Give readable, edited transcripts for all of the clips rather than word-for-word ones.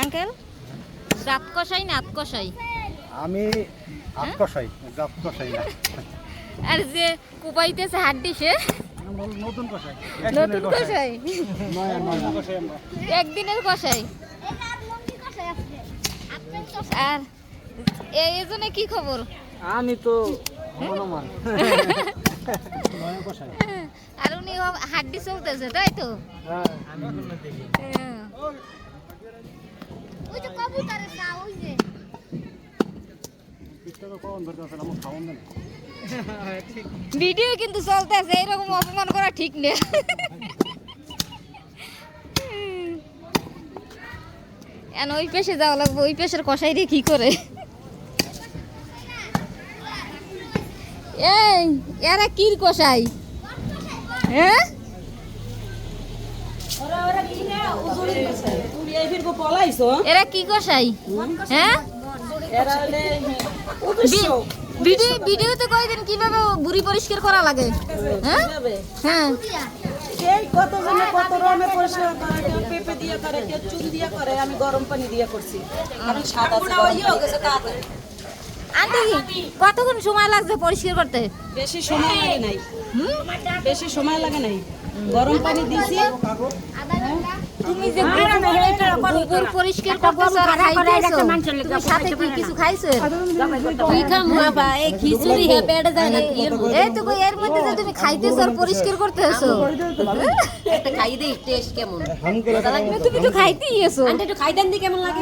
Uncle জাত কষাই না আত কষাই? আমি হাত কষাই, জাত কষাই না। আর যে কুপাইতেছে হাড্ডি সে নতুন কষাই। নতুন কষাই, নতুন কষাই আমরা। একদিনের কষাই। আর এই জন্য কি খবর? আমি তো হনুমান। নয়া কষাই। আর উনি হাড্ডি চলতেছে তাই তো? হ্যাঁ, আমি কোন দেখি। ওই যে কবুতরের না ওই যে ভিডিও কিন্তু চলতেছে, এরকম অপমান করা ঠিক নেই। এখন ওই পেশে যাওয়া লাগবে, ওই পেশের কষাই দিয়ে কি করে? এই এরা কির কষাই? হ্যাঁ এরা কি কষাই? হ্যাঁ ভিডিওতে কয়দিন কিভাবে বুড়ি পরিষ্কার করা লাগে? হ্যাঁ হ্যাঁ সেই কত জনে কত রকমের পরিষ্কার করে, কেউ পেঁপে দিয়ে করে, কেউ চুন দিয়ে করে, আমি গরম পানি দিয়ে করছি। কারণ স্বাদ আছে গরম পানি। আন্টি কতক্ষণ সময় লাগছে পরিষ্কার করতে? বেশি সময় লাগে নাই, বেশি সময় লাগে নাই। গরম পানি দিছি। তুমি যে গোবর পরিষ্কার করতেছো আর খাইতেছো, তুমি সাথে কি কিছু খাইছো? কি খামু বাবা? এই খিচুড়ি হে পেটে যায় না। এই তো এর মধ্যে যে তুমি খাইতেছো আর পরিষ্কার করতেছো, একটা খাই দেই টেস্ট কেমন লাগে? তুমি তো খাইতেই এসো। আন্টি একটু খাই দেন দি কেমন লাগে?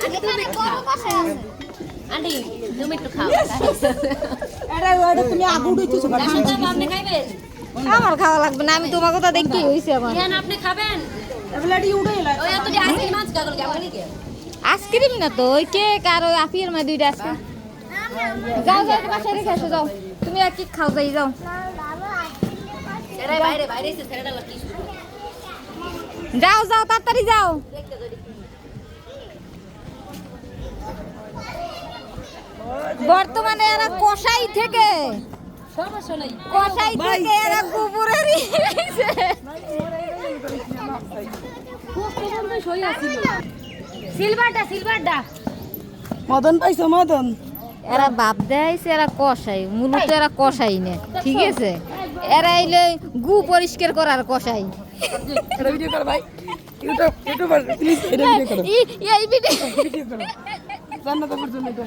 আগে তুমি গরম বসে আছে আন্টি, তুমি একটু খাও। এটা তুমি আগুন দিতেছো না, আপনি খাইবেন? আমার খাওয়া লাগবে না, আমি তোমার কথা দেখতেই হইছে আমার। কেন আপনি খাবেন? এবেলাটি উড়ে এলা। ওই এত আইসক্রিম মাছ কাগল কেমন কি? আইসক্রিম না তো, ওই কেক আর ওই আপির মা দুইটা আছে। যাও যাও বাসায় রেখে এসো, যাও তুমি আর কি খাও, যাই যাও। এরাই বাইরে বাইরে এসে ছেড়ে দাও কি শুরু? যাও যাও তাড়াতাড়ি যাও। বর্তমানে এরা কষাই থেকে কষাই থেকে এরা গোবরেরই সিলভারটা সিলভারটা মদন পাইছো মদন? এরা বাপ দেয়াইছে, এরা কষাই, মূলত এরা কষাই না, ঠিক আছে? এরা এলে গু পরিষ্কার করার কষাই। এটা ভিডিও কর ভাই, ইউটিউবার প্লিজ এটা ভিডিও করো। এই ভিডিও করো জান্নাত আপুর জন্য এটা।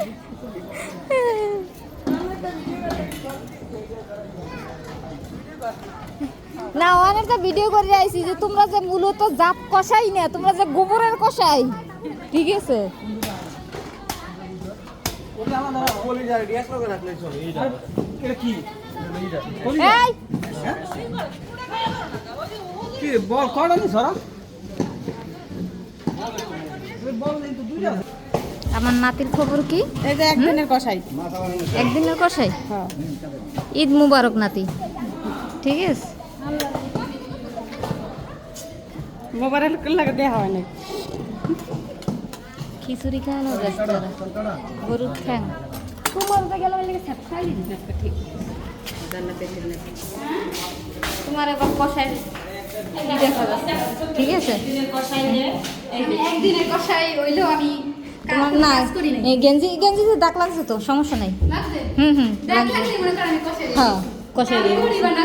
না অনেকটা ভিডিও করে আইছি যে তোমরা যে মূলত জাত কষাই না, তোমরা যে গোবরের কষাই, ঠিক আছে? ওটা আমাদের কলিজার গ্যাস লগে রাখলে চলে। এটা কি? এই কি বল করনি সরা? বল নেই তো দুইটা। আমার নাতির খবর কি? এই যে একদিনের কষাই। একদিনের কষাই। হ্যাঁ, ঈদ মুবারক নাতি, ঠিক আছে? মোবাইল লাগে দেয়া হয় না। খিচুড়ি খাওয়ানো ব্যস্ত, গরুর ঠ্যাং তোমার গেল তোমার এবার কষাই কি দেখা যাচ্ছে, ঠিক আছে? একদিনের কষাই হইলেও আমি তোমার না এই গেঞ্জি গেঞ্জি দাগ লাগছে তো সমস্যা নাই। হুম হুম দেখলে মনে করেন আমি কষাই হ্যাঁ কষাই করি বা না